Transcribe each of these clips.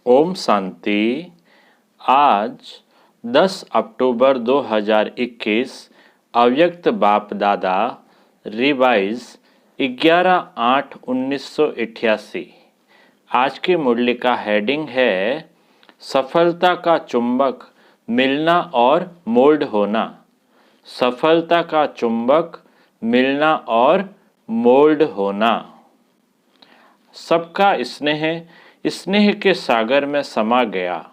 ओम शांति। आज 10 अक्टूबर 2021 अव्यक्त बाप दादा रिवाइज 11/8/1988। आज की मुरली का हेडिंग है सफलता का चुंबक मिलना और मोल्ड होना। सफलता का चुंबक मिलना और मोल्ड होना। सबका स्नेह के सागर में समा गया।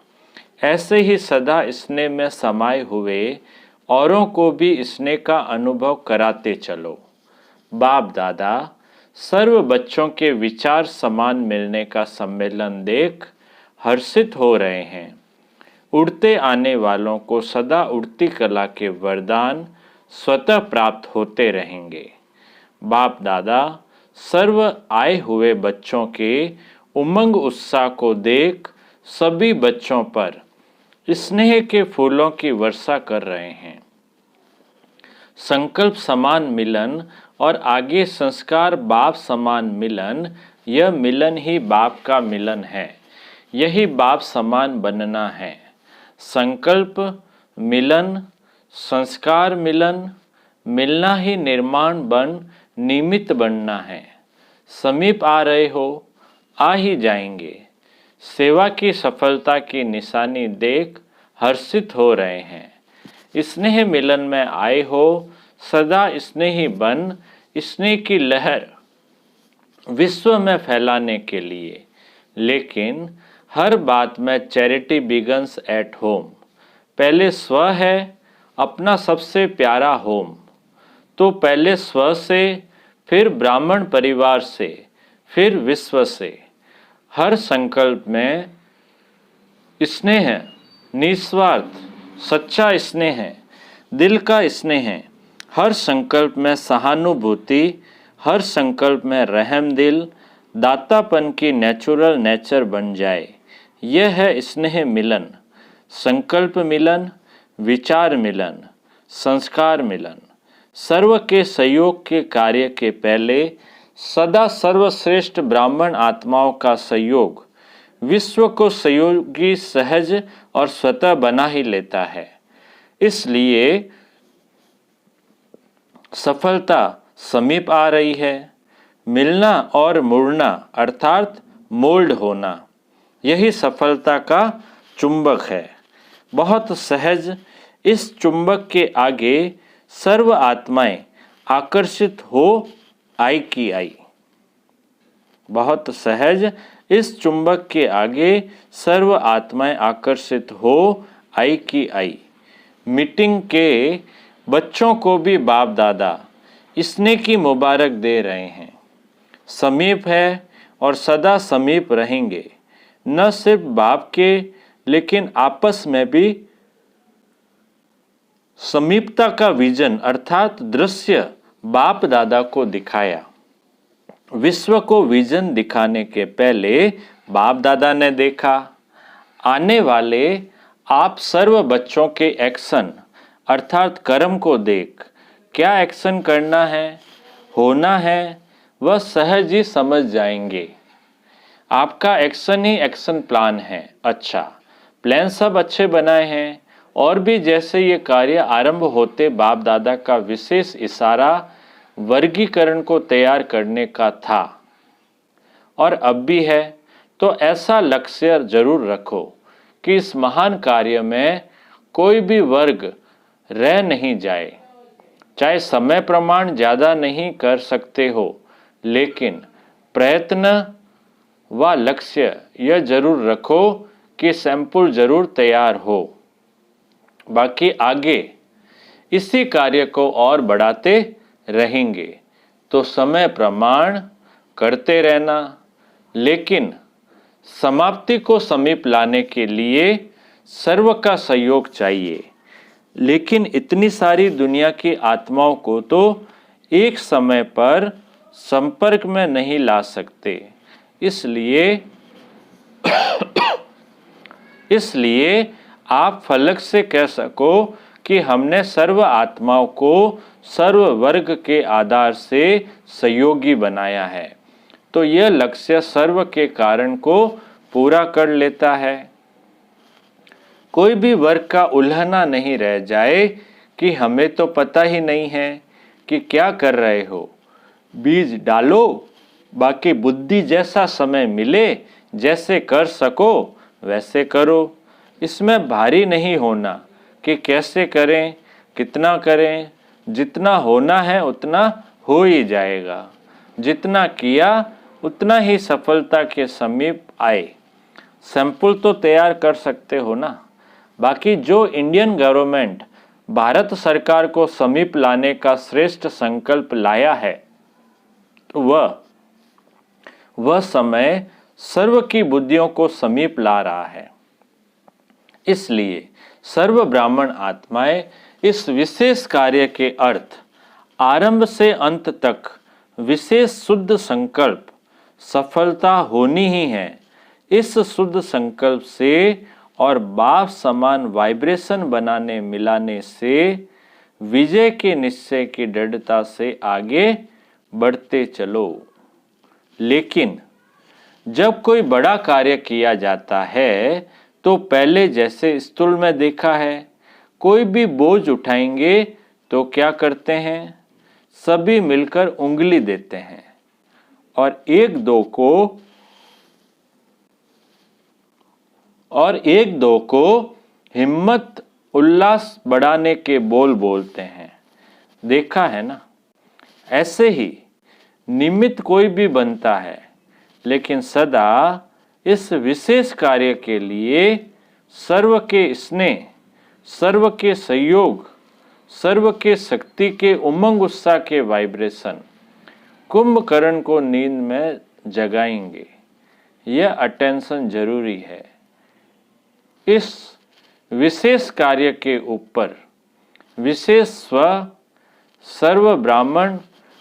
ऐसे ही सदा स्नेह में समाये हुए औरों को भी स्नेह का अनुभव कराते चलो। बाप दादा सर्व बच्चों के विचार समान मिलने का सम्मेलन देख हर्षित हो रहे हैं। उड़ते आने वालों को सदा उड़ती कला के वरदान स्वतः प्राप्त होते रहेंगे। बाप दादा सर्व आए हुए बच्चों के उमंग उत्साह को देख सभी बच्चों पर स्नेह के फूलों की वर्षा कर रहे हैं। संकल्प समान मिलन और आगे संस्कार बाप समान मिलन, यह मिलन ही बाप का मिलन है। यही बाप समान बनना है। संकल्प मिलन, संस्कार मिलन, मिलना ही निर्माण बन निमित्त बनना है। समीप आ रहे हो, आ ही जाएंगे। सेवा की सफलता की निशानी देख हर्षित हो रहे हैं। स्नेह मिलन में आए हो, सदा स्नेही बन स्नेह की लहर विश्व में फैलाने के लिए। लेकिन हर बात में चैरिटी बिगन्स एट होम। पहले स्व है अपना सबसे प्यारा होम, तो पहले स्व से, फिर ब्राह्मण परिवार से, फिर विश्व से। हर संकल्प में स्नेह, निस्वार्थ सच्चा स्नेह, दिल का स्नेह। हर संकल्प में सहानुभूति, हर संकल्प में रहम दिल, दातापन की नेचुरल नेचर बन जाए। यह है स्नेह मिलन। संकल्प मिलन, विचार मिलन, संस्कार मिलन। सर्व के सहयोग के कार्य के पहले सदा सर्वश्रेष्ठ ब्राह्मण आत्माओं का सहयोग विश्व को सहयोगी सहज और स्वतः बना ही लेता है। इसलिए सफलता समीप आ रही है। मिलना और मुड़ना अर्थात मोल्ड होना, यही सफलता का चुंबक है। बहुत सहज इस चुंबक के आगे सर्व आत्माएं आकर्षित हो आई की आई। बहुत सहज इस चुंबक के आगे सर्व आत्माएं आकर्षित हो आई की आई। मीटिंग के बच्चों को भी बाप दादा स्नेह की मुबारक दे रहे हैं। समीप है और सदा समीप रहेंगे। न सिर्फ बाप के लेकिन आपस में भी समीपता का विजन अर्थात दृश्य बाप दादा को दिखाया। विश्व को विजन दिखाने के पहले बाप दादा ने देखा। आने वाले आप सर्व बच्चों के एक्शन अर्थात कर्म को देख क्या एक्शन करना है, होना है, वह सहज ही समझ जाएंगे। आपका एक्शन ही एक्शन प्लान है। अच्छा, प्लान सब अच्छे बनाए हैं। और भी जैसे ये कार्य आरंभ होते बाप दादा का विशेष इशारा वर्गीकरण को तैयार करने का था और अब भी है। तो ऐसा लक्ष्य जरूर रखो कि इस महान कार्य में कोई भी वर्ग रह नहीं जाए। चाहे समय प्रमाण ज़्यादा नहीं कर सकते हो, लेकिन प्रयत्न व लक्ष्य यह जरूर रखो कि सैंपल जरूर तैयार हो। बाकी आगे इसी कार्य को और बढ़ाते रहेंगे तो समय प्रमाण करते रहना। लेकिन समाप्ति को समीप लाने के लिए सर्व का सहयोग चाहिए। लेकिन इतनी सारी दुनिया की आत्माओं को तो एक समय पर संपर्क में नहीं ला सकते। इसलिए आप फलक से कह सको कि हमने सर्व आत्माओं को सर्व वर्ग के आधार से सहयोगी बनाया है। तो यह लक्ष्य सर्व के कारण को पूरा कर लेता है। कोई भी वर्ग का उल्हना नहीं रह जाए कि हमें तो पता ही नहीं है कि क्या कर रहे हो। बीज डालो, बाकी बुद्धि जैसा समय मिले, जैसे कर सको वैसे करो। इसमें भारी नहीं होना कि कैसे करें, कितना करें। जितना होना है उतना हो ही जाएगा। जितना किया उतना ही सफलता के समीप आए। सैंपल तो तैयार कर सकते हो ना। बाकी जो इंडियन गवर्नमेंट भारत सरकार को समीप लाने का श्रेष्ठ संकल्प लाया है, वह समय सर्व की बुद्धियों को समीप ला रहा है। इसलिए सर्व ब्राह्मण आत्माएं इस विशेष कार्य के अर्थ आरंभ से अंत तक विशेष शुद्ध संकल्प सफलता होनी ही है। इस शुद्ध संकल्प से और बाप समान वाइब्रेशन बनाने मिलाने से विजय के निश्चय की दृढ़ता से आगे बढ़ते चलो। लेकिन जब कोई बड़ा कार्य किया जाता है तो पहले जैसे स्थूल में देखा है, कोई भी बोझ उठाएंगे तो क्या करते हैं, सभी मिलकर उंगली देते हैं और एक दो को हिम्मत उल्लास बढ़ाने के बोल बोलते हैं। देखा है ना। ऐसे ही निमित्त कोई भी बनता है, लेकिन सदा इस विशेष कार्य के लिए सर्व के स्नेह, सर्व के सहयोग, सर्व के शक्ति के उमंग उत्साह के वाइब्रेशन कुंभकर्ण को नींद में जगाएंगे। यह अटेंशन जरूरी है। इस विशेष कार्य के ऊपर विशेष स्व, सर्व ब्राह्मण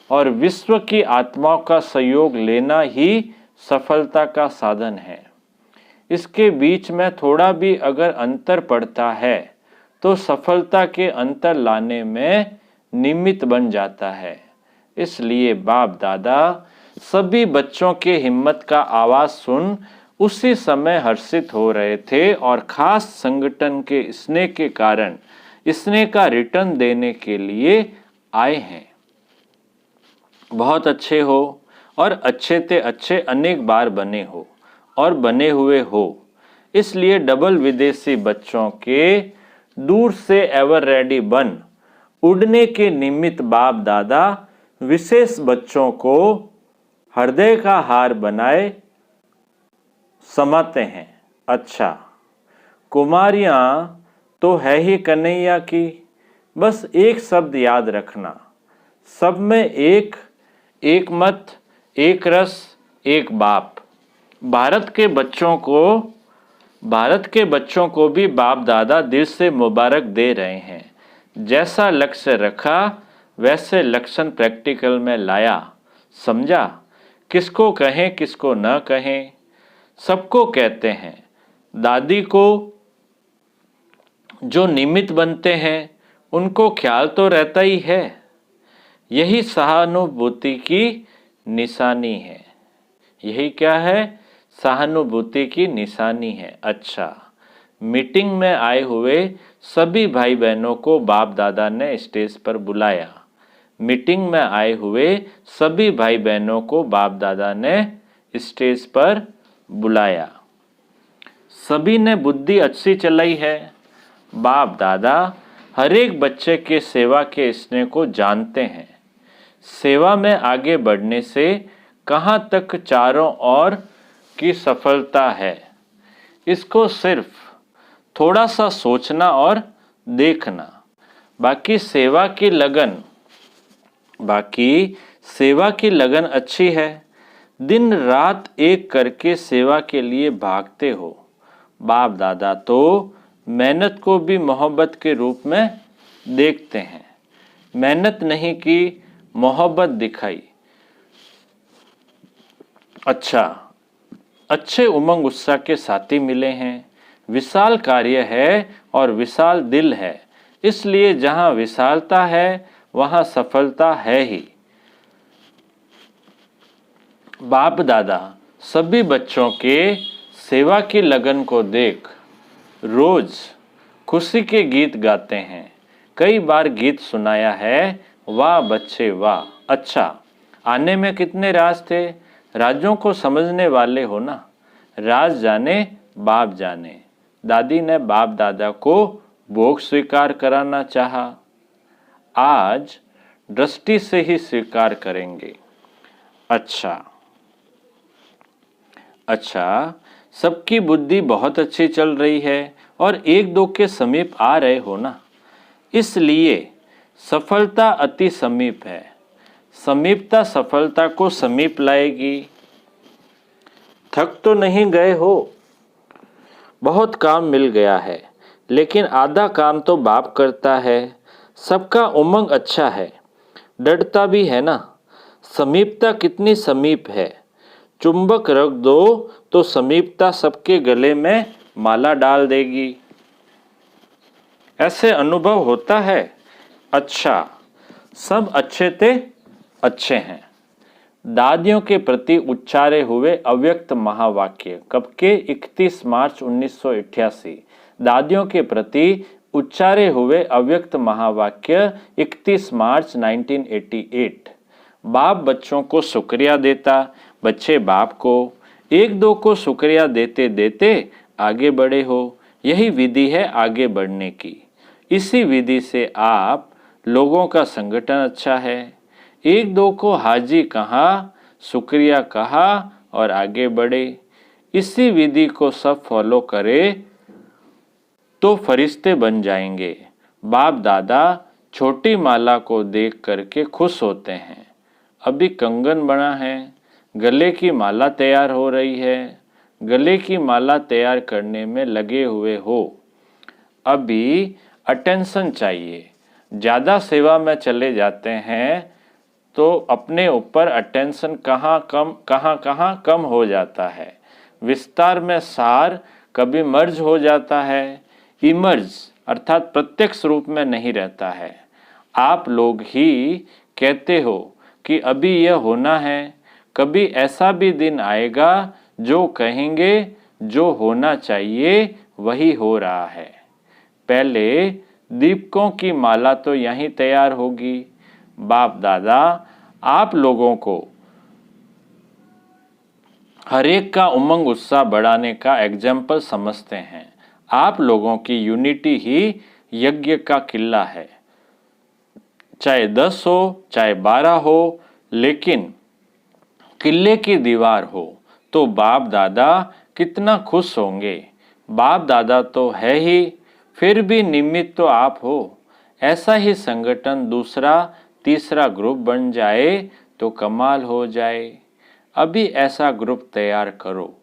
और विश्व की आत्माओं का सहयोग लेना ही सफलता का साधन है। इसके बीच में थोड़ा भी अगर अंतर पड़ता है तो सफलता के अंतर लाने में निमित्त बन जाता है। इसलिए बाप दादा सभी बच्चों के हिम्मत का आवाज सुन उसी समय हर्षित हो रहे थे और खास संगठन के स्नेह के कारण स्नेह का रिटर्न देने के लिए आए हैं। बहुत अच्छे हो और अच्छे ते अच्छे अनेक बार बने हो और बने हुए हो। इसलिए डबल विदेशी बच्चों के दूर से एवर रेडी बन उड़ने के निमित्त बाप दादा विशेष बच्चों को हृदय का हार बनाए समाते हैं। अच्छा, कुमारियां तो है ही कन्हैया की, बस एक शब्द याद रखना, सब में एक मत, एक रस, एक बाप। भारत के बच्चों को भी बाप दादा दिल से मुबारक दे रहे हैं। जैसा लक्ष्य रखा वैसे लक्षण प्रैक्टिकल में लाया। समझा? किसको कहें किसको न कहें, सबको कहते हैं। दादी को जो निमित्त बनते हैं उनको ख्याल तो रहता ही है। यही सहानुभूति की निशानी है। यही क्या है? सहानुभूति की निशानी है। अच्छा, मीटिंग में आए हुए सभी भाई बहनों को बाप दादा ने स्टेज पर बुलाया। मीटिंग में आए हुए सभी भाई बहनों को बाप दादा ने स्टेज पर बुलाया। सभी ने बुद्धि अच्छी चलाई है। बाप दादा हर एक बच्चे के सेवा के स्नेह को जानते हैं। सेवा में आगे बढ़ने से कहाँ तक चारों ओर की सफलता है, इसको सिर्फ थोड़ा सा सोचना और देखना। बाकी सेवा की लगन अच्छी है। दिन रात एक करके सेवा के लिए भागते हो। बाप दादा तो मेहनत को भी मोहब्बत के रूप में देखते हैं। मेहनत नहीं की, मोहब्बत दिखाई। अच्छा, अच्छे उमंग उत्साह के साथी मिले हैं। विशाल कार्य है और विशाल दिल है। इसलिए जहाँ विशालता है वहाँ सफलता है ही। बाप दादा सभी बच्चों के सेवा की लगन को देख रोज खुशी के गीत गाते हैं। कई बार गीत सुनाया है, वाह बच्चे वाह। अच्छा, आने में कितने राज थे, राजों को समझने वाले हो ना। राज जाने बाप जाने। दादी ने बाप दादा को भोग स्वीकार कराना चाहा। आज दृष्टि से ही स्वीकार करेंगे। अच्छा, सबकी बुद्धि बहुत अच्छी चल रही है और एक दो के समीप आ रहे हो ना, इसलिए सफलता अति समीप है। समीपता सफलता को समीप लाएगी। थक तो नहीं गए हो, बहुत काम मिल गया है, लेकिन आधा काम तो बाप करता है। सबका उमंग अच्छा है, डरता भी है ना। समीपता कितनी समीप है, चुंबक रख दो तो समीपता सबके गले में माला डाल देगी। ऐसे अनुभव होता है। अच्छा, सब अच्छे थे, अच्छे हैं। दादियों के प्रति उच्चारे हुए अव्यक्त महावाक्य कब के? 31 मार्च 1988। दादियों के प्रति उच्चारे हुए अव्यक्त महावाक्य 31 मार्च 1988। बाप बच्चों को शुक्रिया देता, बच्चे बाप को। एक दो को शुक्रिया देते देते आगे बढ़े हो। यही विधि है आगे बढ़ने की। इसी विधि से आप लोगों का संगठन अच्छा है। एक दो को हाजी कहा, शुक्रिया कहा और आगे बढ़े। इसी विधि को सब फॉलो करे तो फरिश्ते बन जाएंगे। बाप दादा छोटी माला को देख करके खुश होते हैं। अभी कंगन बना है, गले की माला तैयार हो रही है। गले की माला तैयार करने में लगे हुए हो। अभी अटेंशन चाहिए। ज़्यादा सेवा में चले जाते हैं तो अपने ऊपर अटेंशन कहाँ कम हो जाता है। विस्तार में सार कभी मर्ज हो जाता है, इमर्ज अर्थात प्रत्यक्ष रूप में नहीं रहता है। आप लोग ही कहते हो कि अभी यह होना है। कभी ऐसा भी दिन आएगा जो कहेंगे जो होना चाहिए वही हो रहा है। पहले दीपकों की माला तो यहीं तैयार होगी। बाप दादा आप लोगों को हर एक का उमंग उत्साह बढ़ाने का एग्जाम्पल समझते हैं। आप लोगों की यूनिटी ही यज्ञ का किला है। चाहे 10 हो चाहे 12 हो, लेकिन किले की दीवार हो तो बाप दादा कितना खुश होंगे। बाप दादा तो है ही, फिर भी निमित्त तो आप हो। ऐसा ही संगठन दूसरा तीसरा ग्रुप बन जाए तो कमाल हो जाए। अभी ऐसा ग्रुप तैयार करो।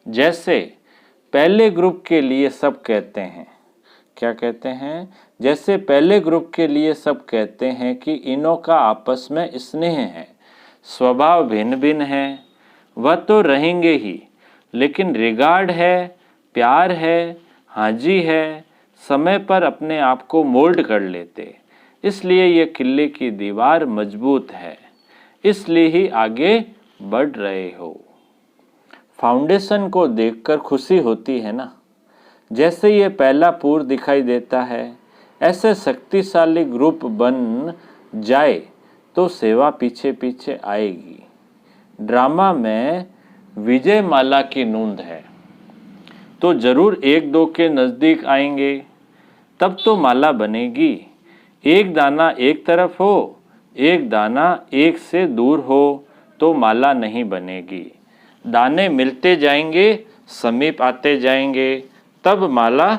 जैसे पहले ग्रुप के लिए सब कहते हैं, क्या कहते हैं? जैसे पहले ग्रुप के लिए सब कहते हैं कि इनों का आपस में स्नेह है, स्वभाव भिन्न भिन्न है, वह तो रहेंगे ही, लेकिन रिगार्ड है, प्यार है, हाजी है, समय पर अपने आप को मोल्ड कर लेते। इसलिए ये किले की दीवार मजबूत है, इसलिए ही आगे बढ़ रहे हो। फाउंडेशन को देखकर खुशी होती है ना। जैसे ये पहला पूर दिखाई देता है, ऐसे शक्तिशाली ग्रुप बन जाए तो सेवा पीछे पीछे आएगी। ड्रामा में विजय माला की नूंद है तो जरूर एक दो के नज़दीक आएंगे, तब तो माला बनेगी। एक दाना एक तरफ हो, एक दाना एक से दूर हो तो माला नहीं बनेगी। दाने मिलते जाएंगे, समीप आते जाएंगे, तब माला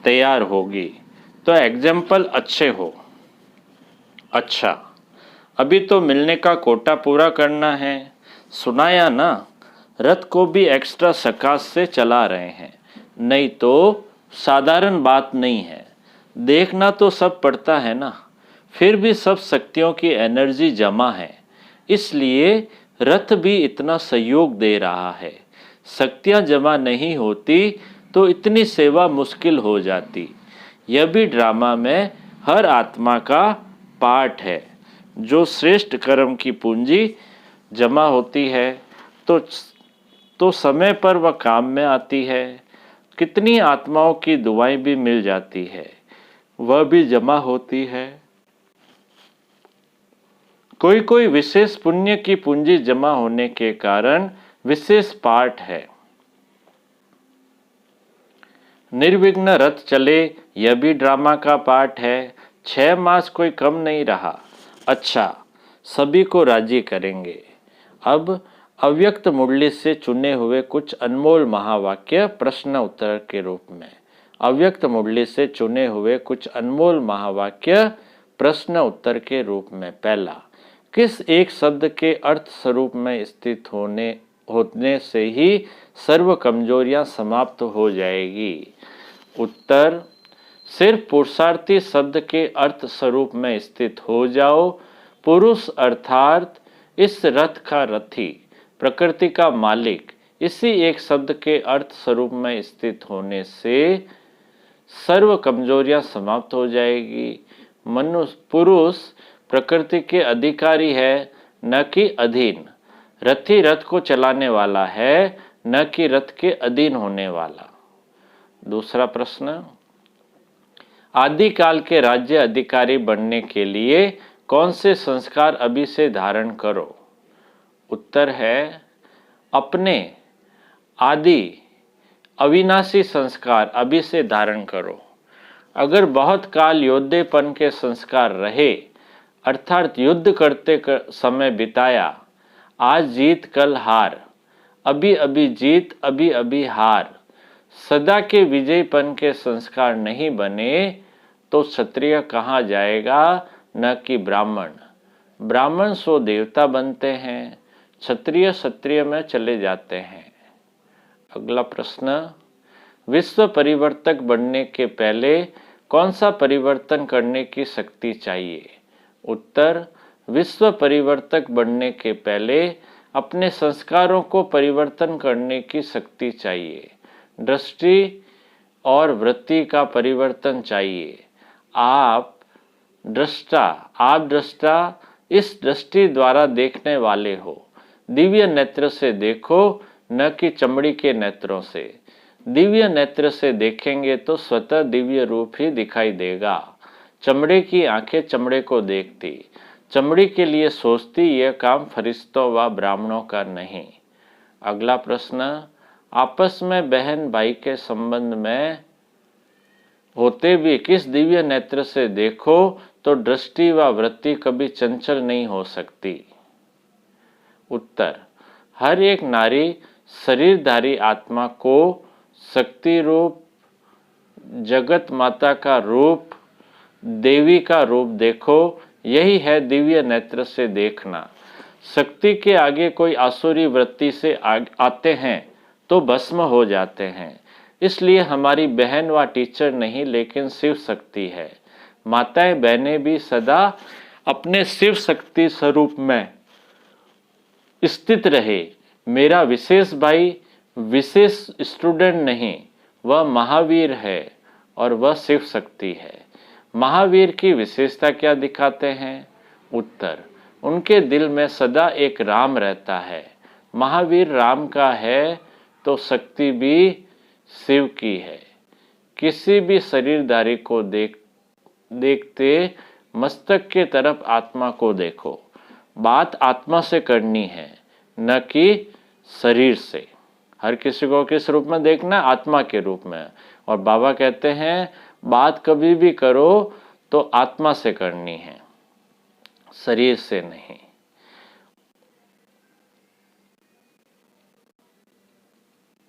तैयार होगी। तो एग्जाम्पल अच्छे हो। अच्छा, अभी तो मिलने का कोटा पूरा करना है। सुनाया ना, रथ को भी एक्स्ट्रा सकाश से चला रहे हैं, नहीं तो साधारण बात नहीं है। देखना तो सब पड़ता है ना, फिर भी सब शक्तियों की एनर्जी जमा है, इसलिए रथ भी इतना सहयोग दे रहा है। शक्तियाँ जमा नहीं होती तो इतनी सेवा मुश्किल हो जाती। यह भी ड्रामा में हर आत्मा का पार्ट है। जो श्रेष्ठ कर्म की पूंजी जमा होती है तो तो समय पर वह काम में आती है। कितनी आत्माओं की दुआएं भी मिल जाती है, वह भी जमा होती है। कोई कोई विशेष पुण्य की पूंजी जमा होने के कारण विशेष पाठ है। निर्विघ्न रथ चले, यह भी ड्रामा का पार्ट है। 6 मास कोई कम नहीं रहा। अच्छा, सभी को राजी करेंगे। अब अव्यक्त मुरली से चुने हुए कुछ अनमोल महावाक्य प्रश्न उत्तर के रूप में। अव्यक्त मुरली से चुने हुए कुछ अनमोल महावाक्य प्रश्न उत्तर के रूप में। पहला, किस एक शब्द के अर्थ स्वरूप में स्थित होने से ही सर्व कमजोरियां समाप्त हो जाएगी? उत्तर, सिर्फ पुरुषार्थी शब्द के अर्थ स्वरूप में स्थित हो जाओ। पुरुष अर्थात इस रथ का रथी, प्रकृति का मालिक, इसी एक शब्द के अर्थ स्वरूप में स्थित होने से सर्व कमजोरियां समाप्त हो जाएगी। मनुष्य पुरुष प्रकृति के अधिकारी है, न कि अधीन। रथी रथ को चलाने वाला है, न कि रथ के अधीन होने वाला। दूसरा प्रश्न, आदिकाल के राज्य अधिकारी बनने के लिए कौन से संस्कार अभी से धारण करो? उत्तर है, अपने आदि अविनाशी संस्कार अभी से धारण करो। अगर बहुत काल योद्धेपन के संस्कार रहे, अर्थात युद्ध करते समय बिताया, आज जीत कल हार, अभी अभी जीत अभी अभी हार, सदा के विजयपन के संस्कार नहीं बने तो क्षत्रिय कहाँ जाएगा, न कि ब्राह्मण। ब्राह्मण सो देवता बनते हैं, क्षत्रिय में चले जाते हैं। अगला प्रश्न, विश्व परिवर्तक बनने के पहले कौन सा परिवर्तन करने की शक्ति चाहिए? उत्तर, विश्व परिवर्तक बनने के पहले अपने संस्कारों को परिवर्तन करने की शक्ति चाहिए। दृष्टि और वृत्ति का परिवर्तन चाहिए। आप दृष्टा इस दृष्टि द्वारा देखने वाले हो। दिव्य नेत्र से देखो, न कि चमड़ी के नेत्रों से। दिव्य नेत्र से देखेंगे तो स्वतः दिव्य रूप ही दिखाई देगा। चमड़े की आंखें चमड़े को देखती, चमड़ी के लिए सोचती, यह काम फरिश्तों व ब्राह्मणों का नहीं। अगला प्रश्न, आपस में बहन भाई के संबंध में होते भी किस दिव्य नेत्र से देखो तो दृष्टि व वृत्ति कभी चंचल नहीं हो सकती? उत्तर, हर एक नारी शरीरधारी आत्मा को शक्ति रूप, जगत माता का रूप, देवी का रूप देखो, यही है दिव्य नेत्र से देखना। शक्ति के आगे कोई आसुरी वृत्ति से आते हैं तो भस्म हो जाते हैं। इसलिए हमारी बहन व टीचर नहीं, लेकिन शिव शक्ति है। माताएं बहनें भी सदा अपने शिव शक्ति स्वरूप में स्थित रहे। मेरा विशेष भाई विशेष स्टूडेंट नहीं, वह महावीर है और वह शिव शक्ति है। महावीर की विशेषता क्या दिखाते हैं? उत्तर, उनके दिल में सदा एक राम रहता है। महावीर राम का है तो शक्ति भी शिव की है। किसी भी शरीरधारी को देखते मस्तक के तरफ आत्मा को देखो। बात आत्मा से करनी है, न कि शरीर से। हर किसी को किस रूप में देखना? आत्मा के रूप में। और बाबा कहते हैं बात कभी भी करो तो आत्मा से करनी है, शरीर से नहीं।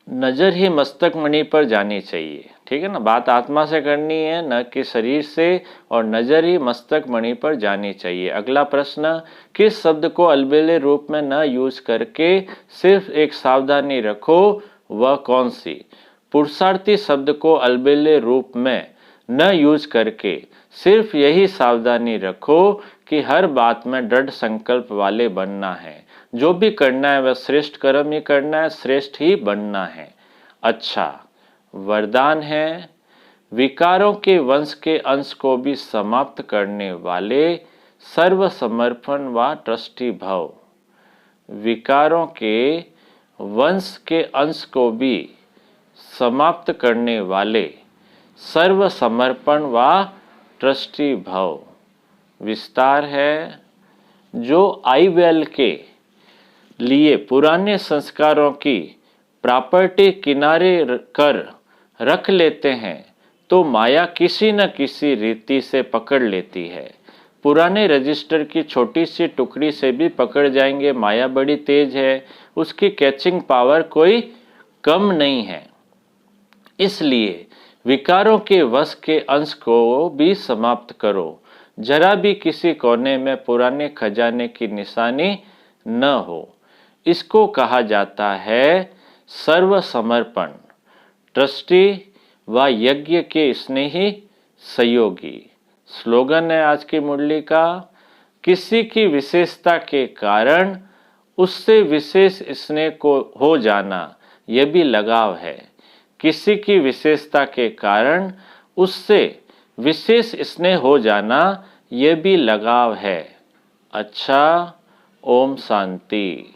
नजर ही मस्तक मणि पर जानी चाहिए, ठीक है ना। बात आत्मा से करनी है, न कि शरीर से, और नजर ही मस्तक मणि पर जानी चाहिए। अगला प्रश्न, किस शब्द को अलबेले रूप में न यूज करके सिर्फ एक सावधानी रखो, वह कौन सी? पुरुषार्थी शब्द को अलबेले रूप में न यूज करके सिर्फ यही सावधानी रखो कि हर बात में दृढ़ संकल्प वाले बनना है। जो भी करना है वह श्रेष्ठ कर्म ही करना है, श्रेष्ठ ही बनना है। अच्छा, वरदान है, विकारों के वंश के अंश को भी समाप्त करने वाले सर्व समर्पण व ट्रस्टी भव। विकारों के वंश के अंश को भी समाप्त करने वाले सर्व समर्पण व ट्रस्टी भव। विस्तार है, जो आईवेल के लिए पुराने संस्कारों की प्रॉपर्टी किनारे कर रख लेते हैं तो माया किसी न किसी रीति से पकड़ लेती है। पुराने रजिस्टर की छोटी सी टुकड़ी से भी पकड़ जाएंगे। माया बड़ी तेज है, उसकी कैचिंग पावर कोई कम नहीं है। इसलिए विकारों के वश के अंश को भी समाप्त करो। जरा भी किसी कोने में पुराने खजाने की निशानी न हो। इसको कहा जाता है सर्व समर्पण, ट्रस्टी व यज्ञ के स्नेही सहयोगी। स्लोगन है आज की मुरली का, किसी की विशेषता के कारण उससे विशेष स्नेह को हो जाना यह भी लगाव है। किसी की विशेषता के कारण उससे विशेष स्नेह हो जाना यह भी लगाव है। अच्छा, ओम शांति।